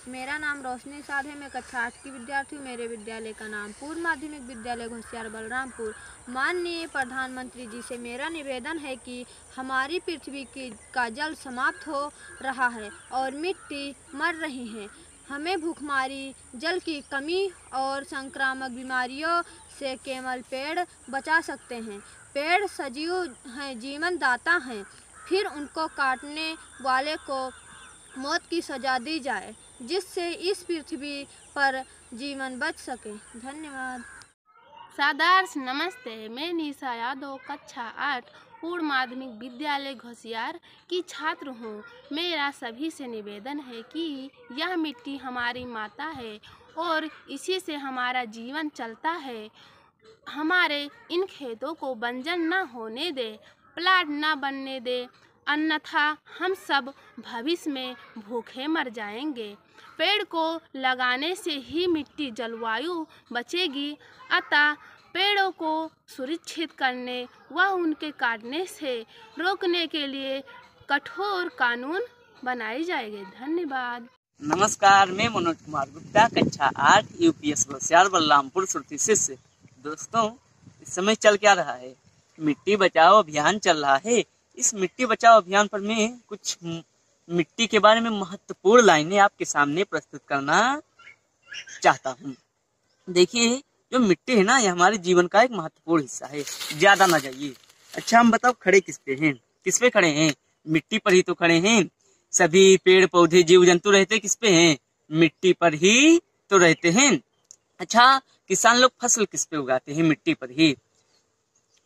मेरा नाम रोशनी साध है। मैं कक्षा 8 की विद्यार्थी हूँ। मेरे विद्यालय का नाम पूर्व माध्यमिक विद्यालय घोसियार बलरामपुर। माननीय प्रधानमंत्री जी से मेरा निवेदन है कि हमारी पृथ्वी का जल समाप्त हो रहा है और मिट्टी मर रही है। हमें भूखमरी, जल की कमी और संक्रामक बीमारियों से केवल पेड़ बचा सकते हैं। पेड़ सजीव हैं, जीवन दाता हैं। फिर उनको काटने वाले को मौत की सज़ा दी जाए, जिससे इस पृथ्वी पर जीवन बच सके। धन्यवाद। सादर नमस्ते। मैं निशा यादव कक्षा 8 पूर्व माध्यमिक विद्यालय घोसियार की छात्र हूँ। मेरा सभी से निवेदन है कि यह मिट्टी हमारी माता है और इसी से हमारा जीवन चलता है। हमारे इन खेतों को बंजर न होने दे, प्लाट न बनने दे, अन्यथा हम सब भविष्य में भूखे मर जाएंगे। पेड़ को लगाने से ही मिट्टी जलवायु बचेगी। अतः पेड़ों को सुरक्षित करने व उनके काटने से रोकने के लिए कठोर कानून बनाए जाएंगे। धन्यवाद। नमस्कार, मैं मनोज कुमार गुप्ता कक्षा 8 यूपीएस घोसियार बलरामपुर श्रुति शिष्य। दोस्तों, इस समय चल क्या रहा है? मिट्टी बचाओ अभियान चल रहा है। इस मिट्टी बचाओ अभियान पर मैं कुछ मिट्टी के बारे में महत्वपूर्ण लाइनें आपके सामने प्रस्तुत करना चाहता हूँ। देखिए, जो मिट्टी है ना, ये हमारे जीवन का एक महत्वपूर्ण हिस्सा है। ज्यादा ना जाइए। अच्छा, हम बताओ खड़े किस पे हैं? किस पे खड़े हैं? मिट्टी पर ही तो खड़े हैं। सभी पेड़ पौधे जीव जंतु रहते किस पे हैं? मिट्टी पर ही तो रहते हैं। अच्छा, किसान लोग फसल किस पे उगाते हैं? मिट्टी पर ही।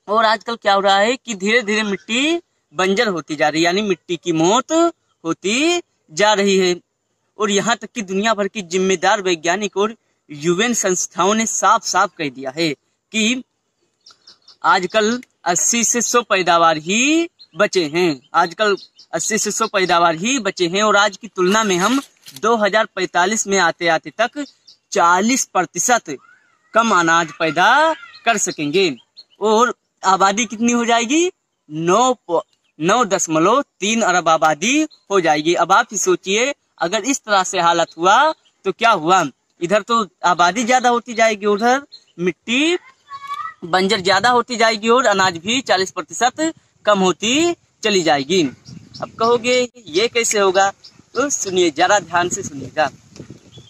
और आजकल क्या हो रहा है कि धीरे धीरे मिट्टी बंजर होती जा रही है, यानी मिट्टी की मौत होती जा रही है। और यहाँ तक कि दुनिया भर की जिम्मेदार वैज्ञानिक और यूएन संस्थाओं ने साफ साफ कह दिया है कि आजकल 80 से 100 पैदावार ही बचे हैं। आजकल 80 से 100 पैदावार ही बचे हैं और आज की तुलना में हम 2045 में आते आते तक 40% कम अनाज पैदा कर सकेंगे। और आबादी कितनी हो जाएगी? 9.3 अरब आबादी हो जाएगी। अब आप ही सोचिए, अगर इस तरह से हालत हुआ तो क्या हुआ? इधर तो आबादी ज्यादा होती जाएगी, उधर मिट्टी बंजर ज्यादा होती जाएगी और अनाज भी 40% कम होती चली जाएगी। अब कहोगे ये कैसे होगा? तो सुनिए, जरा ध्यान से सुनिएगा।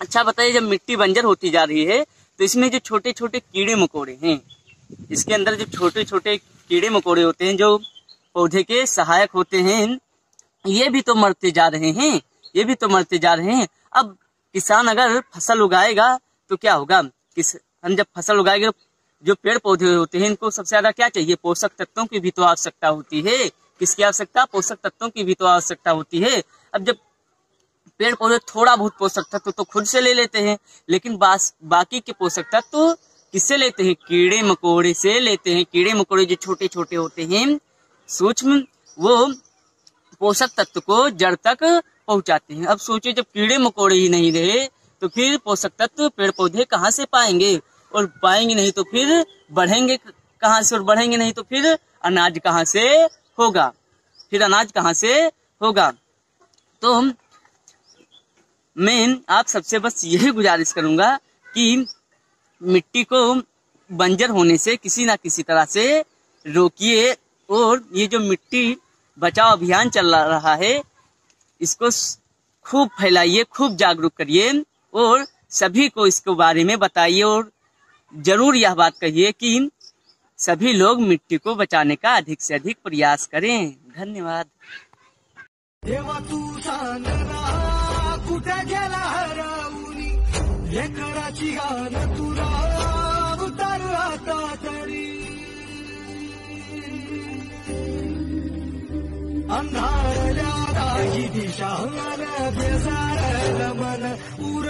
अच्छा बताइए, जब मिट्टी बंजर होती जा रही है तो इसमें जो छोटे छोटे कीड़े मकोड़े हैं, इसके अंदर जो छोटे छोटे कीड़े मकोड़े होते हैं जो पौधे के सहायक होते हैं, ये भी तो मरते जा रहे हैं। ये भी तो मरते जा रहे हैं। अब किसान अगर फसल उगाएगा तो क्या होगा? हम जब फसल उगाएंगे, जो पेड़ पौधे होते हैं इनको सबसे ज्यादा क्या चाहिए? पोषक तत्वों की भी तो आवश्यकता होती है। किसकी आवश्यकता? पोषक तत्वों की भी तो आवश्यकता होती है। अब जब पेड़ पौधे थोड़ा बहुत पोषक तत्व तो खुद से ले लेते हैं, लेकिन बाकी के पोषक तत्व किससे लेते हैं? कीड़े मकोड़े से लेते हैं। कीड़े मकोड़े जो छोटे छोटे होते हैं, सूक्ष्म, वो पोषक तत्व को जड़ तक पहुंचाते हैं। अब सोचिए, जब कीड़े मकोड़े ही नहीं रहे तो फिर पोषक तत्व पेड़ पौधे कहाँ से पाएंगे? और पाएंगे नहीं तो फिर बढ़ेंगे कहाँ से? और बढ़ेंगे नहीं तो फिर अनाज कहाँ से होगा? फिर अनाज कहाँ से होगा? तो मैं आप सबसे बस यही गुजारिश करूंगा कि मिट्टी को बंजर होने से किसी ना किसी तरह से रोकिए। और ये जो मिट्टी बचाओ अभियान चल रहा है, इसको खूब फैलाइए, खूब जागरूक करिए और सभी को इसके बारे में बताइए। और जरूर यह बात कहिए कि सभी लोग मिट्टी को बचाने का अधिक से अधिक प्रयास करें। धन्यवाद। देवा तू सांगना कुठे गेला हरवूनी, लेकराची गान तुला उतार आता तरी, अंधारल्या दिशा बेजार मन उर